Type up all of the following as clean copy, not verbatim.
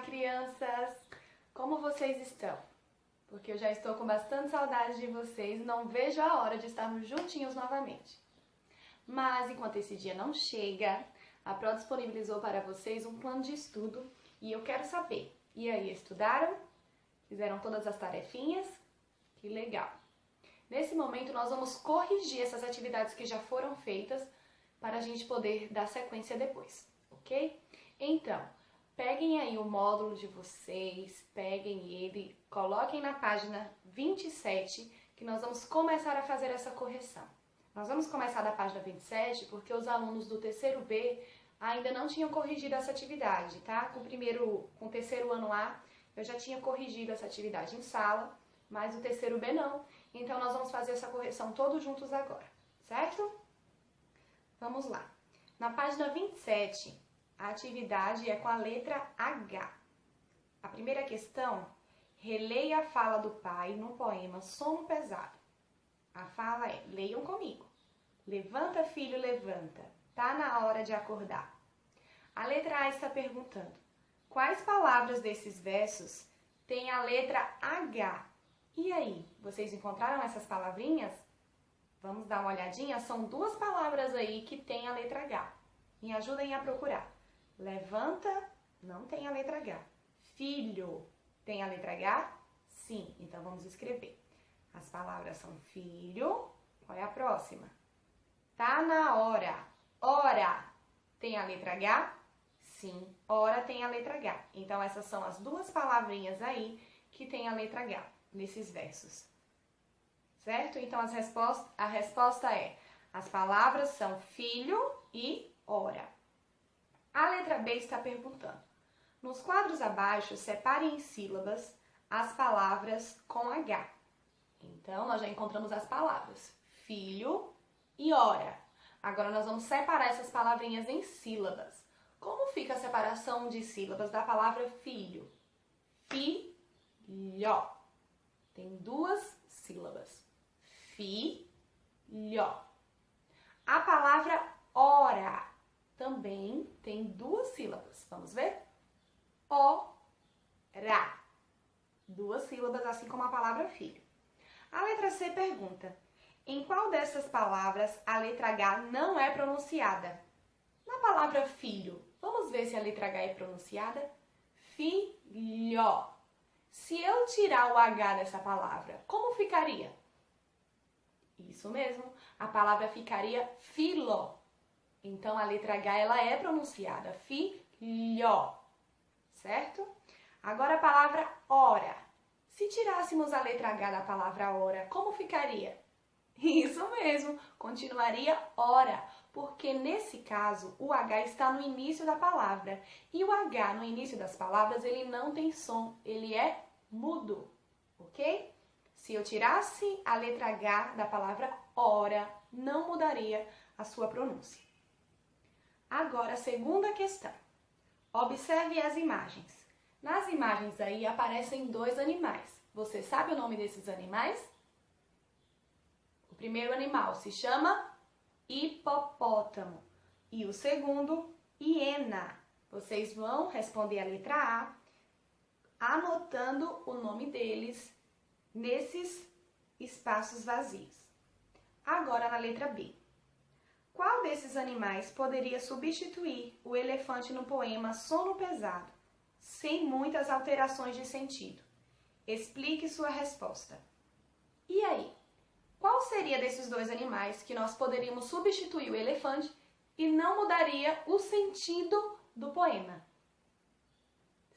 crianças! Como vocês estão? Porque eu já estou com bastante saudade de vocês e não vejo a hora de estarmos juntinhos novamente. Mas enquanto esse dia não chega, a Pro disponibilizou para vocês um plano de estudo e eu quero saber, e aí, estudaram? Fizeram todas as tarefinhas? Que legal! Nesse momento nós vamos corrigir essas atividades que já foram feitas para a gente poder dar sequência depois, ok? Então, peguem aí o módulo de vocês, peguem ele, coloquem na página 27, que nós vamos começar a fazer essa correção. Nós vamos começar da página 27 porque os alunos do terceiro B ainda não tinham corrigido essa atividade, tá? Com o terceiro ano A, eu já tinha corrigido essa atividade em sala, mas o terceiro B não. Então, nós vamos fazer essa correção todos juntos agora, certo? Vamos lá. Na página 27, a atividade é com a letra H. A primeira questão, releia a fala do pai no poema Sono Pesado. A fala é, leiam comigo. Levanta, filho, levanta. Tá na hora de acordar. A letra A está perguntando, quais palavras desses versos têm a letra H? E aí, vocês encontraram essas palavrinhas? Vamos dar uma olhadinha? São duas palavras aí que têm a letra H. Me ajudem a procurar. Levanta, não tem a letra H. Filho, tem a letra H? Sim, então vamos escrever. As palavras são filho, qual é a próxima? Tá na hora. Hora, tem a letra H? Sim, hora tem a letra H. Então essas são as duas palavrinhas aí que tem a letra H nesses versos. Certo? Então a resposta é, as palavras são filho e hora. A letra B está perguntando, nos quadros abaixo, separem em sílabas as palavras com H. Então, nós já encontramos as palavras filho e hora. Agora, nós vamos separar essas palavrinhas em sílabas. Como fica a separação de sílabas da palavra filho? Filho. Tem duas sílabas. Filho. A palavra hora também tem duas sílabas. Vamos ver? Ora. Duas sílabas, assim como a palavra filho. A letra C pergunta, em qual dessas palavras a letra H não é pronunciada? Na palavra filho, vamos ver se a letra H é pronunciada? Filho. Se eu tirar o H dessa palavra, como ficaria? Isso mesmo, a palavra ficaria filo. Então, a letra H ela é pronunciada, filho, certo? Agora a palavra hora. Se tirássemos a letra H da palavra hora, como ficaria? Isso mesmo, continuaria hora, porque nesse caso o H está no início da palavra. E o H no início das palavras, ele não tem som, ele é mudo, ok? Se eu tirasse a letra H da palavra hora, não mudaria a sua pronúncia. Agora, a segunda questão. Observe as imagens. Nas imagens aí aparecem dois animais. Você sabe o nome desses animais? O primeiro animal se chama hipopótamo e o segundo, hiena. Vocês vão responder a letra A, anotando o nome deles nesses espaços vazios. Agora na letra B. Qual desses animais poderia substituir o elefante no poema Sono Pesado, sem muitas alterações de sentido? Explique sua resposta. E aí? Qual seria desses dois animais que nós poderíamos substituir o elefante e não mudaria o sentido do poema?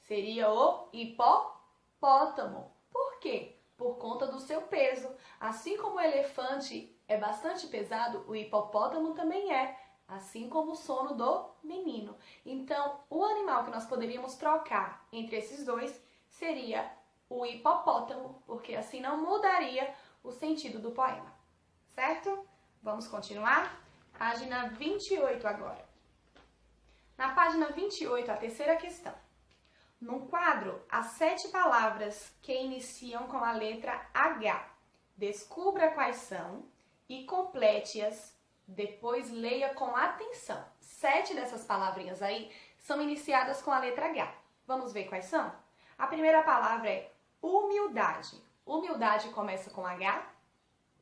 Seria o hipopótamo. Por quê? Por conta do seu peso. Assim como o elefante é bastante pesado, o hipopótamo também é, assim como o sono do menino. Então, o animal que nós poderíamos trocar entre esses dois seria o hipopótamo, porque assim não mudaria o sentido do poema, certo? Vamos continuar? Página 28 agora. Na página 28, a terceira questão. No quadro, há 7 palavras que iniciam com a letra H. Descubra quais são e complete-as, depois leia com atenção. 7 dessas palavrinhas aí são iniciadas com a letra H. Vamos ver quais são? A primeira palavra é humildade. Humildade começa com H?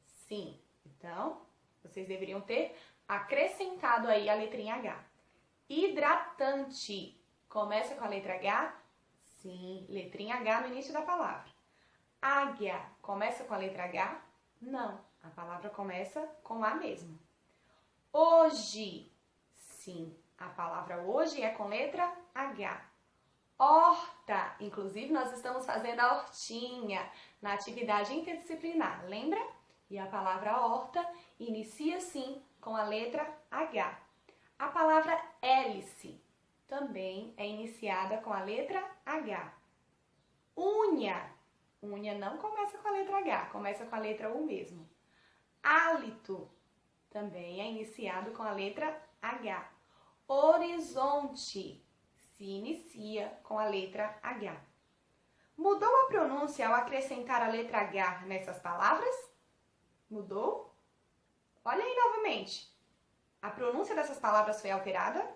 Sim. Então, vocês deveriam ter acrescentado aí a letrinha H. Hidratante. Começa com a letra H? Sim, letrinha H no início da palavra. Águia. Começa com a letra H? Não, a palavra começa com A mesmo. Hoje. Sim, a palavra hoje é com letra H. Horta. Inclusive, nós estamos fazendo a hortinha na atividade interdisciplinar, lembra? E a palavra horta inicia, sim, com a letra H. A palavra hélice também é iniciada com a letra H. Unha. Unha não começa com a letra H, começa com a letra U mesmo. Hálito também é iniciado com a letra H. Horizonte se inicia com a letra H. Mudou a pronúncia ao acrescentar a letra H nessas palavras? Mudou? Olha aí novamente. A pronúncia dessas palavras foi alterada?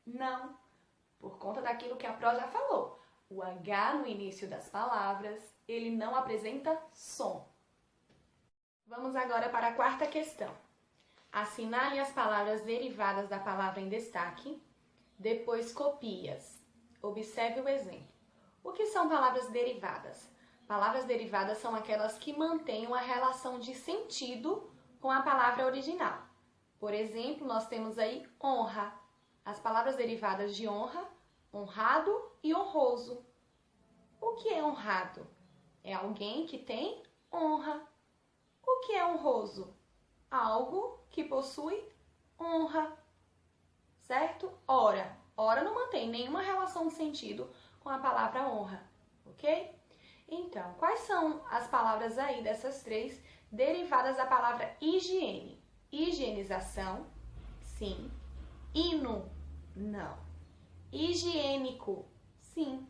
Não, por conta daquilo que a Pro já falou. O H no início das palavras, ele não apresenta som. Vamos agora para a quarta questão. Assinale as palavras derivadas da palavra em destaque, depois copie-as. Observe o exemplo. O que são palavras derivadas? Palavras derivadas são aquelas que mantêm uma relação de sentido com a palavra original. Por exemplo, nós temos aí honra. As palavras derivadas de honra, honrado e honroso. O que é honrado? É alguém que tem honra. O que é honroso? Algo que possui honra. Certo? Ora. Ora não mantém nenhuma relação de sentido com a palavra honra. Ok? Então, quais são as palavras aí dessas três derivadas da palavra higiene? Higienização, sim. Hino, não. Higiênico, sim.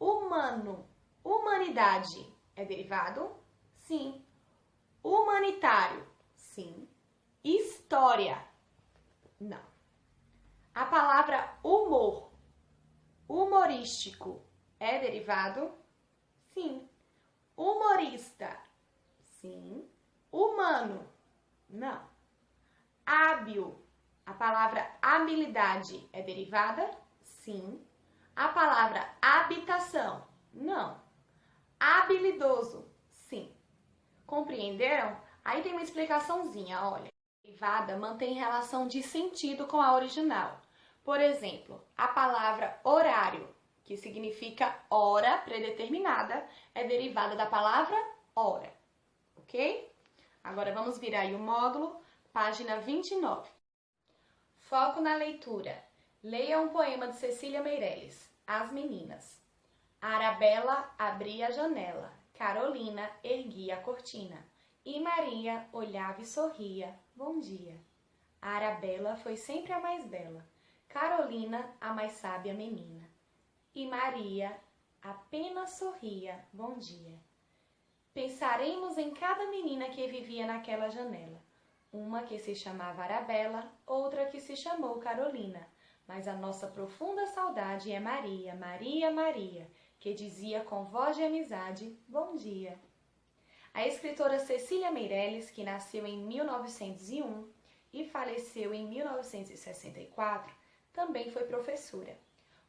Humano, humanidade é derivado? Sim. Humanitário, sim. História, não. A palavra humor, humorístico, é derivado? Sim. Humorista, sim. Humano, não. Hábil, a palavra habilidade é derivada? Sim. A palavra habitação, não. Habilidoso, sim. Compreenderam? Aí tem uma explicaçãozinha, olha. A derivada mantém relação de sentido com a original. Por exemplo, a palavra horário, que significa hora predeterminada, é derivada da palavra hora, ok? Agora vamos virar aí o módulo, página 29. Foco na leitura. Leia um poema de Cecília Meirelles, As Meninas. Arabella abria a janela, Carolina erguia a cortina, e Maria olhava e sorria, bom dia. A Arabella foi sempre a mais bela, Carolina a mais sábia menina, e Maria apenas sorria, bom dia. Pensaremos em cada menina que vivia naquela janela, uma que se chamava Arabella, outra que se chamou Carolina, mas a nossa profunda saudade é Maria, Maria, Maria, que dizia com voz de amizade, bom dia. A escritora Cecília Meirelles, que nasceu em 1901 e faleceu em 1964, também foi professora.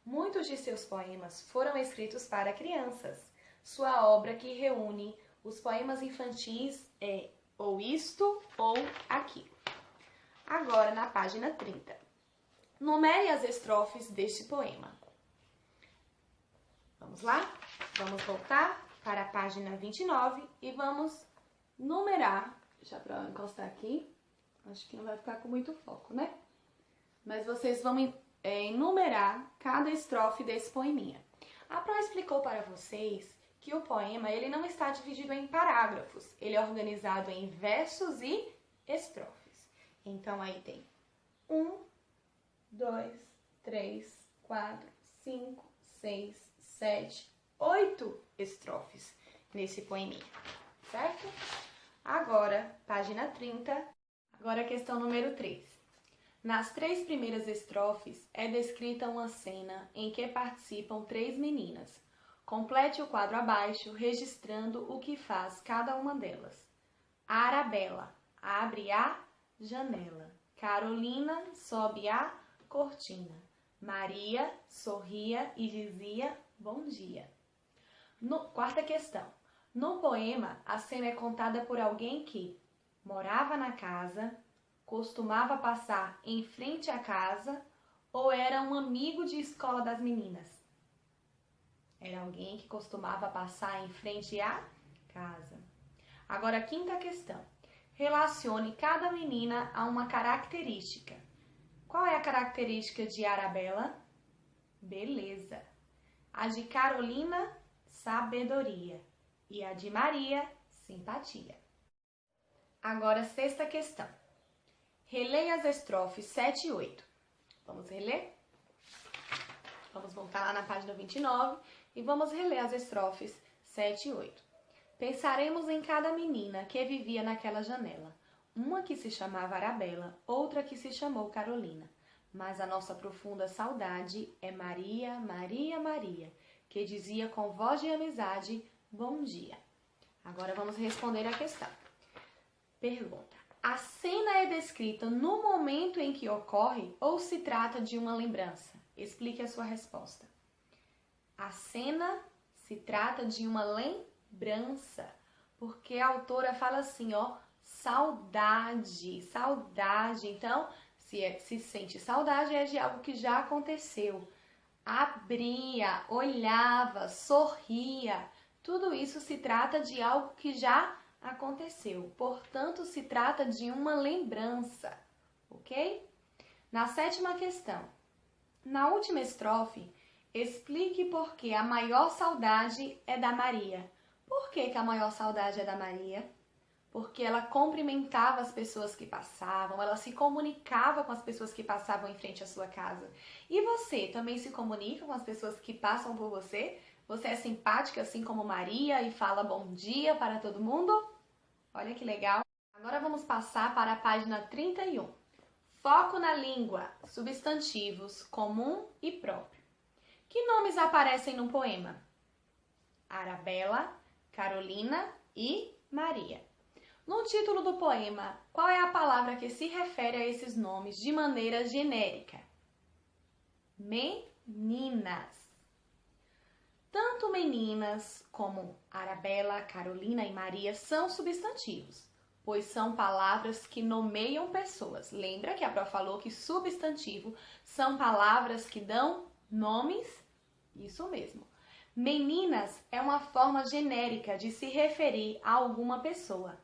Muitos de seus poemas foram escritos para crianças. Sua obra, que reúne os poemas infantis, é ou isto ou aquilo. Agora, na página 30. Numere as estrofes deste poema. Vamos lá? Vamos voltar para a página 29 e vamos numerar. Deixa eu encostar aqui. Acho que não vai ficar com muito foco, né? Mas vocês vão enumerar cada estrofe desse poeminha. A Pro explicou para vocês que o poema ele não está dividido em parágrafos. Ele é organizado em versos e estrofes. Então, aí tem 1, 2, 3, 4, 5, 6, 7, 8 estrofes nesse poeminha, certo? Agora, página 30, agora a questão número 3. Nas 3 primeiras estrofes é descrita uma cena em que participam 3 meninas. Complete o quadro abaixo, registrando o que faz cada uma delas. Arabella abre a janela. Carolina sobe a cortina. Maria sorria e dizia bom dia. Quarta questão. No poema, a cena é contada por alguém que morava na casa, costumava passar em frente à casa ou era um amigo de escola das meninas? Era alguém que costumava passar em frente à casa. Agora, quinta questão. Relacione cada menina a uma característica. Qual é a característica de Arabella? Beleza. A de Carolina, sabedoria. E a de Maria, simpatia. Agora, sexta questão. Releia as estrofes 7 e 8. Vamos reler? Vamos voltar lá na página 29 e vamos reler as estrofes 7 e 8. Pensaremos em cada menina que vivia naquela janela. Uma que se chamava Arabella, outra que se chamou Carolina. Mas a nossa profunda saudade é Maria, Maria, Maria, que dizia com voz de amizade, bom dia. Agora vamos responder a questão. Pergunta. A cena é descrita no momento em que ocorre ou se trata de uma lembrança? Explique a sua resposta. A cena se trata de uma lembrança, porque a autora fala assim, ó, saudade, saudade. Então, se sente saudade é de algo que já aconteceu. Abria, olhava, sorria. Tudo isso se trata de algo que já aconteceu. Portanto, se trata de uma lembrança, ok? Na 7ª questão. Na última estrofe, explique por que a maior saudade é da Maria. Por que a maior saudade é da Maria? Porque ela cumprimentava as pessoas que passavam, ela se comunicava com as pessoas que passavam em frente à sua casa. E você também se comunica com as pessoas que passam por você? Você é simpática assim como Maria e fala bom dia para todo mundo? Olha que legal! Agora vamos passar para a página 31. Foco na língua, substantivos comum e próprio. Que nomes aparecem no poema? Arabella, Carolina e Maria. No título do poema, qual é a palavra que se refere a esses nomes de maneira genérica? Meninas. Tanto meninas como Arabella, Carolina e Maria são substantivos, pois são palavras que nomeiam pessoas. Lembra que a Pró falou que substantivo são palavras que dão nomes? Isso mesmo. Meninas é uma forma genérica de se referir a alguma pessoa.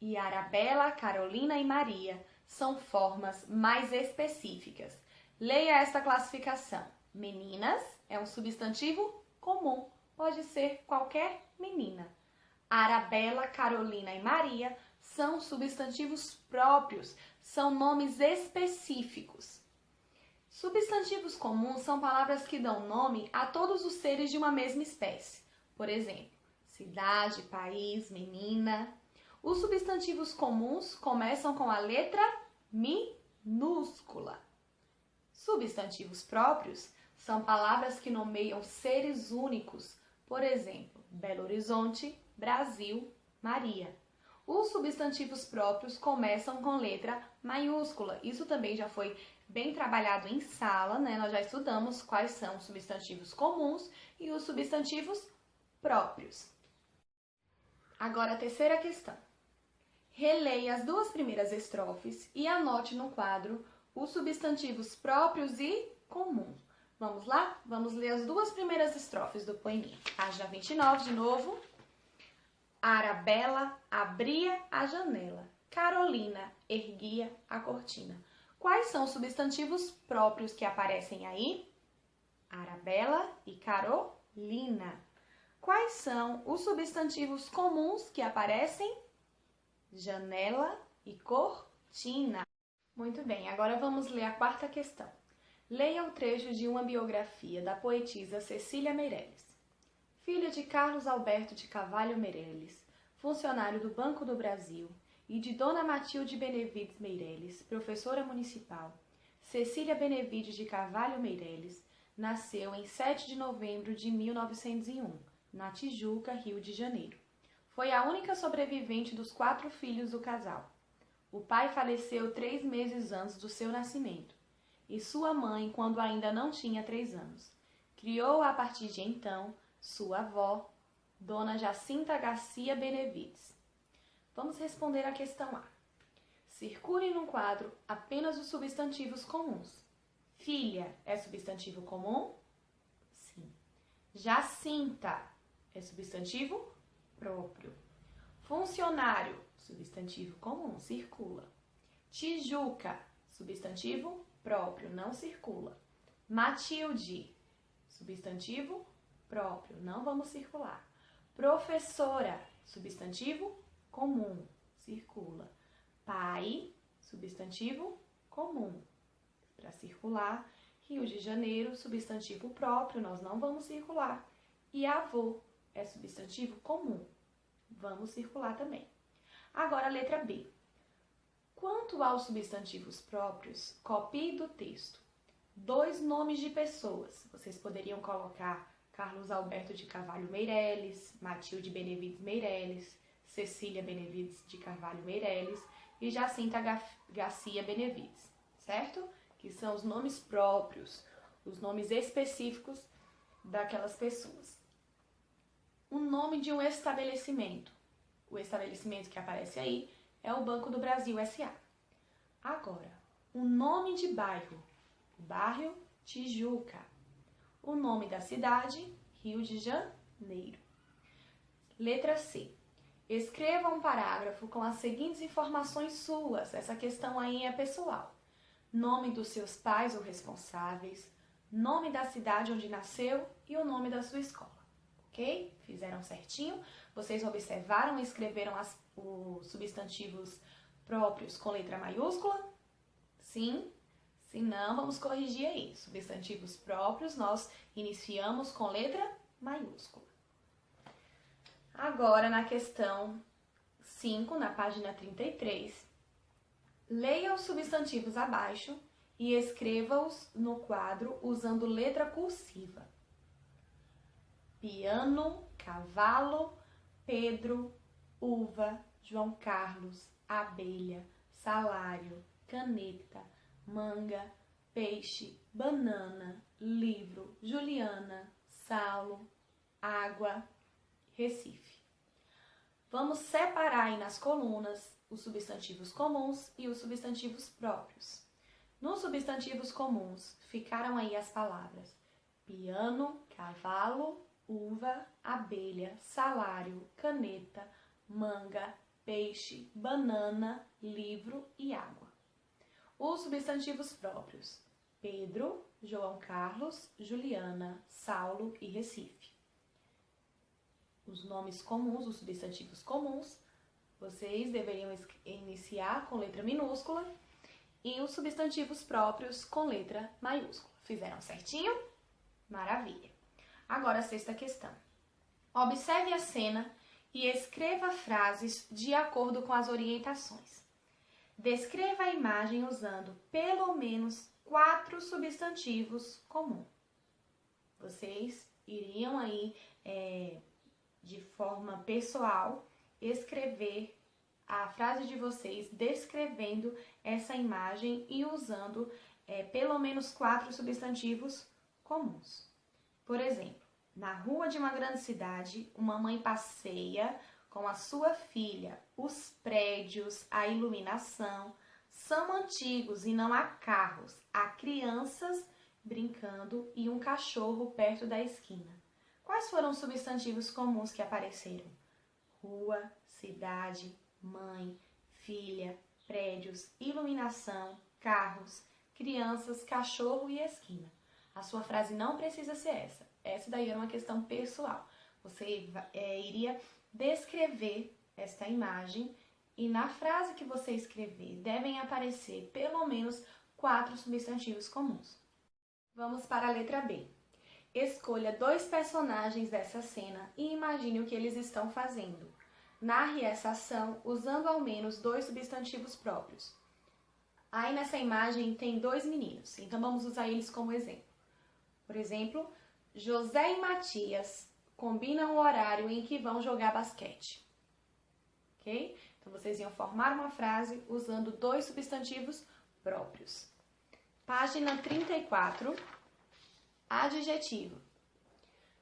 E Arabella, Carolina e Maria são formas mais específicas. Leia esta classificação. Meninas é um substantivo comum, pode ser qualquer menina. Arabella, Carolina e Maria são substantivos próprios, são nomes específicos. Substantivos comuns são palavras que dão nome a todos os seres de uma mesma espécie. Por exemplo, cidade, país, menina. Os substantivos comuns começam com a letra minúscula. Substantivos próprios são palavras que nomeiam seres únicos. Por exemplo, Belo Horizonte, Brasil, Maria. Os substantivos próprios começam com letra maiúscula. Isso também já foi bem trabalhado em sala, né? Nós já estudamos quais são os substantivos comuns e os substantivos próprios. Agora a terceira questão. Releia as 2 primeiras estrofes e anote no quadro os substantivos próprios e comum. Vamos lá? Vamos ler as 2 primeiras estrofes do poeminha. Página 29 de novo. Arabella abria a janela. Carolina erguia a cortina. Quais são os substantivos próprios que aparecem aí? Arabella e Carolina. Quais são os substantivos comuns que aparecem? Janela e cortina. Muito bem, agora vamos ler a 4ª questão. Leia o trecho de uma biografia da poetisa Cecília Meirelles. Filha de Carlos Alberto de Carvalho Meirelles, funcionário do Banco do Brasil, e de Dona Matilde Benevides Meirelles, professora municipal, Cecília Benevides de Carvalho Meireles nasceu em 7 de novembro de 1901, na Tijuca, Rio de Janeiro. Foi a única sobrevivente dos 4 filhos do casal. O pai faleceu 3 meses antes do seu nascimento, e sua mãe quando ainda não tinha 3 anos. Criou-a a partir de então sua avó, Dona Jacinta Garcia Benevides. Vamos responder a questão A. Circulem no quadro apenas os substantivos comuns. Filha é substantivo comum? Sim. Jacinta é substantivo próprio. Funcionário, substantivo comum, circula. Tijuca, substantivo próprio, não circula. Matilde, substantivo próprio, não vamos circular. Professora, substantivo comum, circula. Pai, substantivo comum, para circular. Rio de Janeiro, substantivo próprio, nós não vamos circular. E avô é substantivo comum, vamos circular também. Agora a letra B. Quanto aos substantivos próprios, copie do texto 2 nomes de pessoas. Vocês poderiam colocar Carlos Alberto de Carvalho Meireles, Matilde Benevides Meireles, Cecília Benevides de Carvalho Meireles e Jacinta Garcia Benevides, certo? Que são os nomes próprios, os nomes específicos daquelas pessoas. O nome de um estabelecimento. O estabelecimento que aparece aí é o Banco do Brasil S.A. Agora, o nome de bairro. Bairro Tijuca. O nome da cidade, Rio de Janeiro. Letra C. Escreva um parágrafo com as seguintes informações suas. Essa questão aí é pessoal. Nome dos seus pais ou responsáveis, nome da cidade onde nasceu e o nome da sua escola. Ok? Fizeram certinho? Vocês observaram e escreveram os substantivos próprios com letra maiúscula? Sim? Se não, vamos corrigir aí. Substantivos próprios nós iniciamos com letra maiúscula. Agora, na questão 5, na página 33, leia os substantivos abaixo e escreva-os no quadro usando letra cursiva. Piano, cavalo, Pedro, uva, João Carlos, abelha, salário, caneta, manga, peixe, banana, livro, Juliana, Saulo, água, Recife. Vamos separar aí nas colunas os substantivos comuns e os substantivos próprios. Nos substantivos comuns ficaram aí as palavras piano, cavalo, uva, abelha, salário, caneta, manga, peixe, banana, livro e água. Os substantivos próprios: Pedro, João Carlos, Juliana, Saulo e Recife. Os nomes comuns, os substantivos comuns, vocês deveriam iniciar com letra minúscula e os substantivos próprios com letra maiúscula. Fizeram certinho? Maravilha! Agora a 6ª questão. Observe a cena e escreva frases de acordo com as orientações. Descreva a imagem usando pelo menos 4 substantivos comuns. Vocês iriam aí, de forma pessoal, escrever a frase de vocês descrevendo essa imagem e usando pelo menos 4 substantivos comuns. Por exemplo, na rua de uma grande cidade, uma mãe passeia com a sua filha. Os prédios, a iluminação são antigos e não há carros. Há crianças brincando e um cachorro perto da esquina. Quais foram os substantivos comuns que apareceram? Rua, cidade, mãe, filha, prédios, iluminação, carros, crianças, cachorro e esquina. A sua frase não precisa ser essa. Essa daí era uma questão pessoal. Você iria descrever esta imagem e na frase que você escrever devem aparecer pelo menos 4 substantivos comuns. Vamos para a letra B. Escolha 2 personagens dessa cena e imagine o que eles estão fazendo. Narre essa ação usando ao menos 2 substantivos próprios. Aí nessa imagem tem dois meninos, então vamos usar eles como exemplo. Por exemplo, José e Matias combinam o horário em que vão jogar basquete. Ok? Então vocês iam formar uma frase usando dois substantivos próprios. Página 34, adjetivo.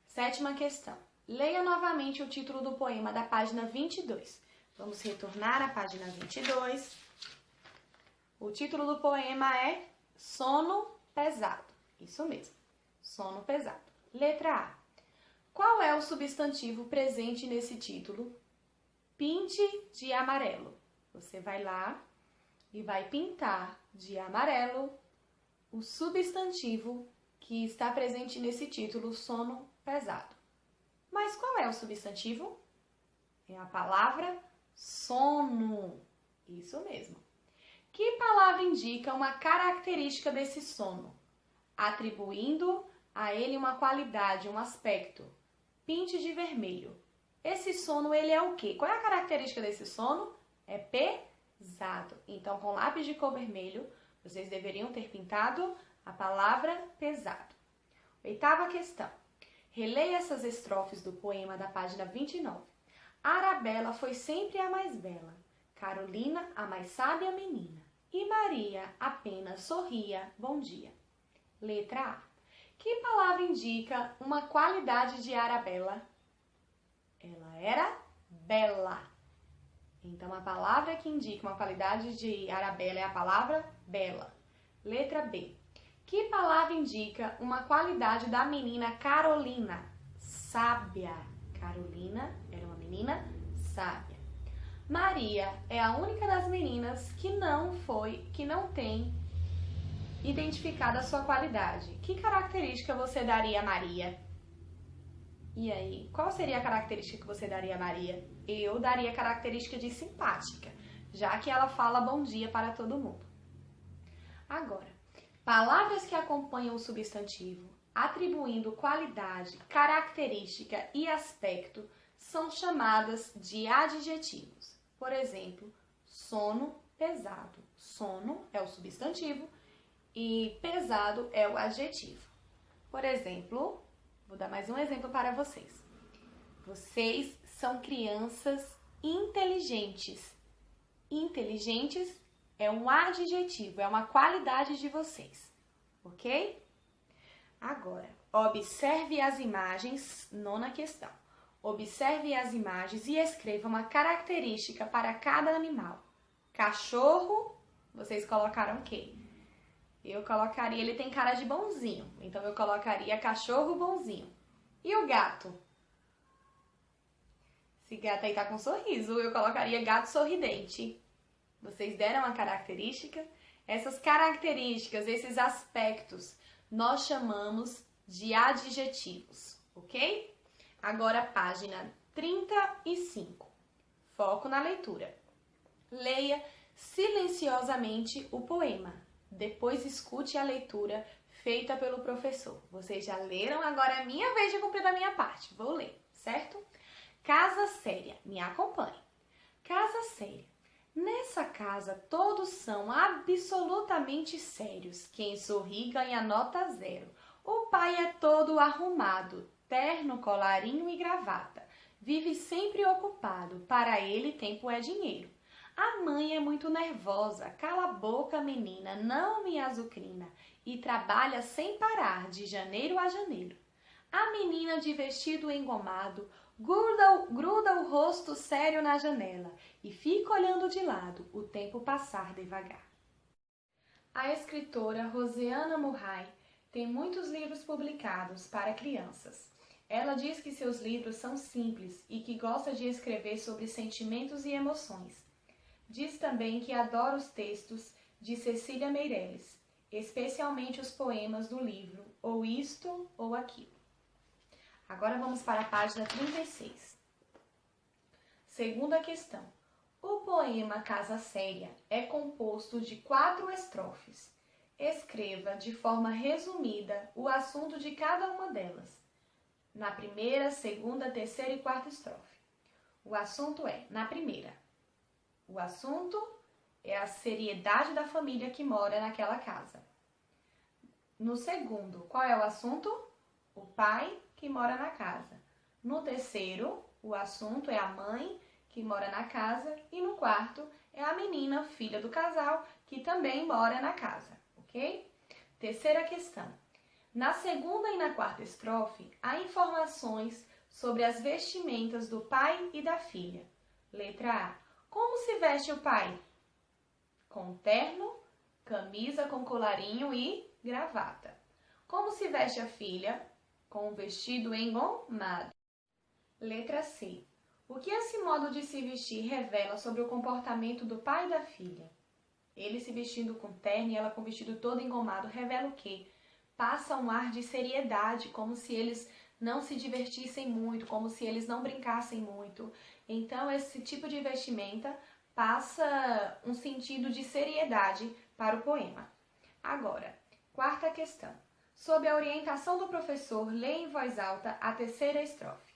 Sétima questão. Leia novamente o título do poema da página 22. Vamos retornar à página 22. O título do poema é Sono Pesado. Isso mesmo, sono pesado. Letra A. Qual é o substantivo presente nesse título? Pinte de amarelo. Você vai lá e vai pintar de amarelo o substantivo que está presente nesse título, sono pesado. Mas qual é o substantivo? É a palavra sono. Isso mesmo. Que palavra indica uma característica desse sono, atribuindo a ele uma qualidade, um aspecto? Pinte de vermelho. Esse sono, ele é o quê? Qual é a característica desse sono? É pesado. Então, com lápis de cor vermelho, vocês deveriam ter pintado a palavra pesado. Oitava questão. Releia essas estrofes do poema da página 29. Arabella foi sempre a mais bela, Carolina a mais sábia menina, e Maria apenas sorria bom dia. Letra A. Que palavra indica uma qualidade de Arabella? Ela era bela. Então, a palavra que indica uma qualidade de Arabella é a palavra bela. Letra B. Que palavra indica uma qualidade da menina Carolina? Sábia. Carolina era uma menina sábia. Maria é a única das meninas que não tem identificado a sua qualidade. Que característica você daria a Maria? E aí, qual seria a característica que você daria a Maria? Eu daria a característica de simpática, já que ela fala bom dia para todo mundo. Agora, palavras que acompanham o substantivo, atribuindo qualidade, característica e aspecto, são chamadas de adjetivos. Por exemplo, sono pesado. Sono é o substantivo e pesado é o adjetivo. Por exemplo, vou dar mais um exemplo para vocês. Vocês são crianças inteligentes. Inteligentes é um adjetivo, é uma qualidade de vocês, ok? Agora, observe as imagens, nona questão. Observe as imagens e escreva uma característica para cada animal. Cachorro, vocês colocaram o quê? Eu colocaria, ele tem cara de bonzinho, então eu colocaria cachorro bonzinho. E o gato? Esse gato aí tá com sorriso, eu colocaria gato sorridente. Vocês deram a característica? Essas características, esses aspectos, nós chamamos de adjetivos, ok? Agora, página 35. Foco na leitura. Leia silenciosamente o poema. Depois escute a leitura feita pelo professor. Vocês já leram, agora é minha vez de cumprir a minha parte. Vou ler, certo? Casa séria. Me acompanhe. Casa séria. Nessa casa todos são absolutamente sérios. Quem sorri ganha nota 0. O pai é todo arrumado, terno, colarinho e gravata. Vive sempre ocupado, para ele tempo é dinheiro. A mãe é muito nervosa, cala a boca menina, não me azucrina, e trabalha sem parar, de janeiro a janeiro. A menina de vestido engomado gruda o rosto sério na janela e fica olhando de lado o tempo passar devagar. A escritora Rosiana Murray tem muitos livros publicados para crianças. Ela diz que seus livros são simples e que gosta de escrever sobre sentimentos e emoções. Diz também que adora os textos de Cecília Meirelles, especialmente os poemas do livro Ou Isto ou Aquilo. Agora vamos para a página 36. Segunda questão. O poema Casa Séria é composto de 4 estrofes. Escreva de forma resumida o assunto de cada uma delas. Na primeira, segunda, terceira e quarta estrofe. O assunto é, na primeira, o assunto é a seriedade da família que mora naquela casa. No segundo, qual é o assunto? O pai que mora na casa. No terceiro, o assunto é a mãe que mora na casa. E no quarto, é a menina, filha do casal, que também mora na casa, ok? Terceira questão. Na segunda e na quarta estrofe, há informações sobre as vestimentas do pai e da filha. Letra A. Como se veste o pai? Com terno, camisa com colarinho e gravata. Como se veste a filha? Com um vestido engomado. Letra C. O que esse modo de se vestir revela sobre o comportamento do pai e da filha? Ele se vestindo com terno e ela com o vestido todo engomado revela o quê? Passa um ar de seriedade, como se eles não se divertissem muito, como se eles não brincassem muito. Então, esse tipo de vestimenta passa um sentido de seriedade para o poema. Agora, quarta questão. Sob a orientação do professor, leia em voz alta a terceira estrofe.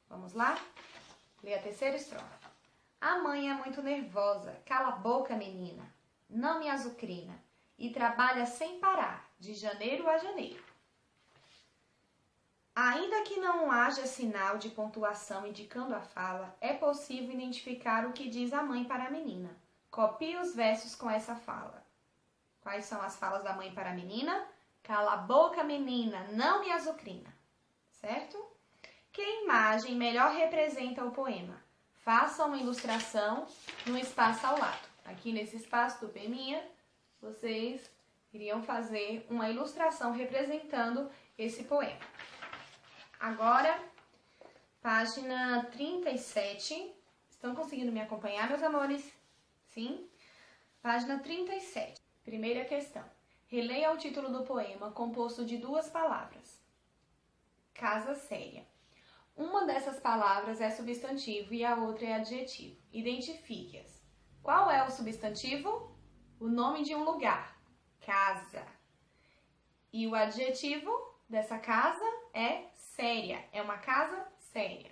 Vamos lá? Leia a terceira estrofe. A mãe é muito nervosa. Cala a boca, menina. Não me azucrina. E trabalha sem parar, de janeiro a janeiro. Ainda que não haja sinal de pontuação indicando a fala, é possível identificar o que diz a mãe para a menina. Copie os versos com essa fala. Quais são as falas da mãe para a menina? Cala a boca, menina, não me azucrina. Certo? Que imagem melhor representa o poema? Faça uma ilustração no espaço ao lado. Aqui nesse espaço do poeminha, vocês iriam fazer uma ilustração representando esse poema. Agora, página 37. Estão conseguindo me acompanhar, meus amores? Sim? Página 37. Primeira questão. Releia o título do poema composto de duas palavras. Casa séria. Uma dessas palavras é substantivo e a outra é adjetivo. Identifique-as. Qual é o substantivo? O nome de um lugar. Casa. E o adjetivo dessa casa é séria. É uma casa séria.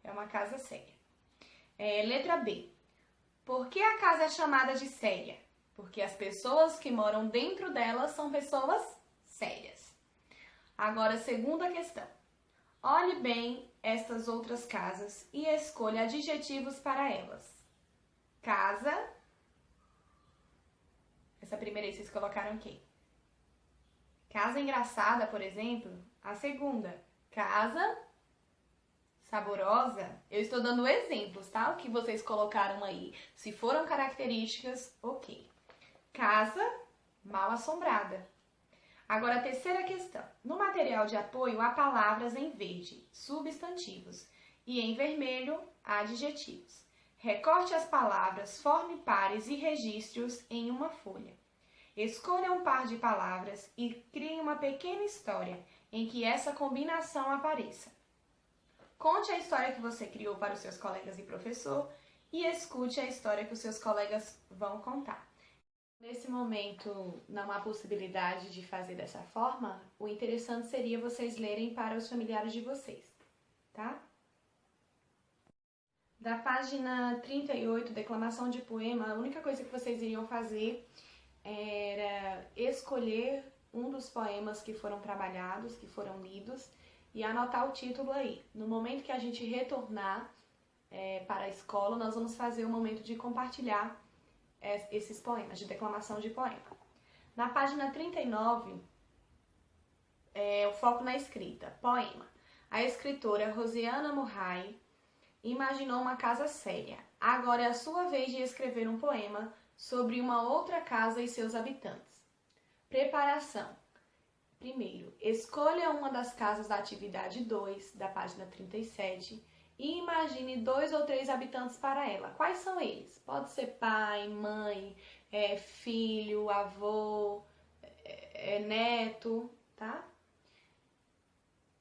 É uma casa séria. Letra B. Por que a casa é chamada de séria? Porque as pessoas que moram dentro dela são pessoas sérias. Agora, segunda questão. Olhe bem estas outras casas e escolha adjetivos para elas. Casa. Essa primeira aí vocês colocaram o quê? Casa engraçada, por exemplo. A segunda. Casa saborosa. Eu estou dando exemplos, tá? O que vocês colocaram aí. Se foram características, ok. Casa mal assombrada. Agora, a terceira questão. No material de apoio, há palavras em verde, substantivos, e em vermelho, adjetivos. Recorte as palavras, forme pares e registre-os em uma folha. Escolha um par de palavras e crie uma pequena história em que essa combinação apareça. Conte a história que você criou para os seus colegas e professor e escute a história que os seus colegas vão contar. Nesse momento, não há possibilidade de fazer dessa forma, o interessante seria vocês lerem para os familiares de vocês, tá? Da página 38, declamação de poema, a única coisa que vocês iriam fazer era escolher um dos poemas que foram trabalhados, que foram lidos, e anotar o título aí. No momento que a gente retornar para a escola, nós vamos fazer o momento de compartilhar esses poemas, de declamação de poema. Na página 39, o foco na escrita. Poema. A escritora Rosiana Murray imaginou uma casa séria. Agora é a sua vez de escrever um poema sobre uma outra casa e seus habitantes. Preparação. Primeiro, escolha uma das casas da atividade 2, da página 37, e imagine 2 ou 3 habitantes para ela. Quais são eles? Pode ser pai, mãe, filho, avô, neto, tá?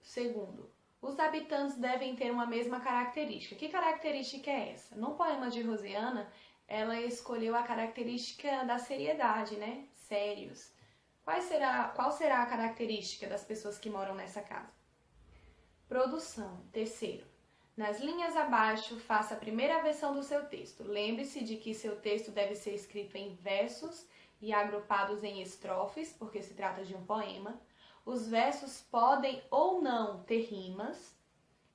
Segundo, os habitantes devem ter uma mesma característica. Que característica é essa? No poema de Rosiana, ela escolheu a característica da seriedade, né? Sérios. Qual será a característica das pessoas que moram nessa casa? Produção. Terceiro, Nas linhas abaixo, faça a primeira versão do seu texto. Lembre-se de que seu texto deve ser escrito em versos e agrupados em estrofes, porque se trata de um poema. Os versos podem ou não ter rimas.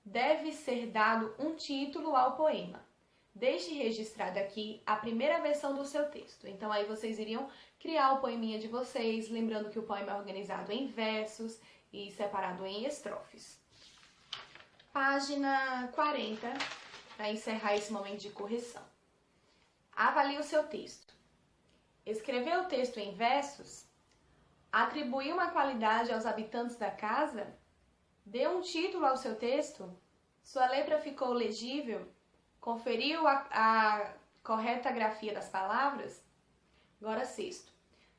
Deve ser dado um título ao poema. Deixe registrado aqui a primeira versão do seu texto. Então aí vocês iriam criar o poeminha de vocês, lembrando que o poema é organizado em versos e separado em estrofes. Página 40, para encerrar esse momento de correção. Avalie o seu texto. Escreveu o texto em versos? Atribuiu uma qualidade aos habitantes da casa? Deu um título ao seu texto? Sua letra ficou legível? Conferiu a correta grafia das palavras? Agora, sexto.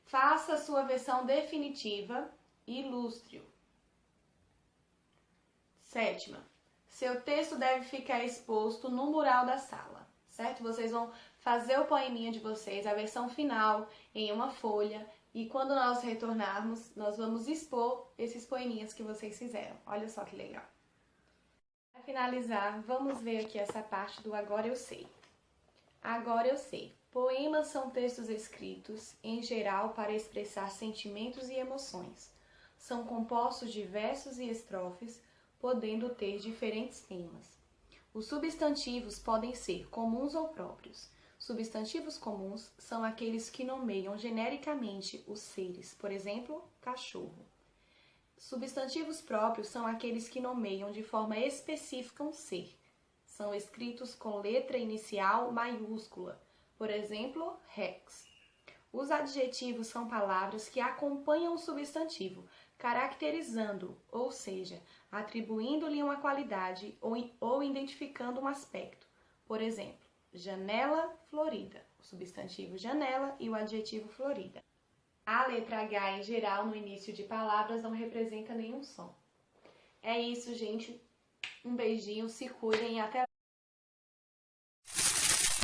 Faça a sua versão definitiva e ilustre-o. Sétima. Seu texto deve ficar exposto no mural da sala, certo? Vocês vão fazer o poeminha de vocês, a versão final, em uma folha, e quando nós retornarmos, nós vamos expor esses poeminhas que vocês fizeram. Olha só que legal. Para finalizar, vamos ver aqui essa parte do Agora Eu Sei. Agora eu sei. Poemas são textos escritos, em geral, para expressar sentimentos e emoções. São compostos de versos e estrofes, podendo ter diferentes temas. Os substantivos podem ser comuns ou próprios. Substantivos comuns são aqueles que nomeiam genericamente os seres, por exemplo, cachorro. Substantivos próprios são aqueles que nomeiam de forma específica um ser. São escritos com letra inicial maiúscula, por exemplo, Rex. Os adjetivos são palavras que acompanham o substantivo, caracterizando, ou seja, atribuindo-lhe uma qualidade ou identificando um aspecto. Por exemplo, janela florida, o substantivo janela e o adjetivo florida. A letra H, em geral, no início de palavras, não representa nenhum som. É isso, gente. Um beijinho, se cuidem e até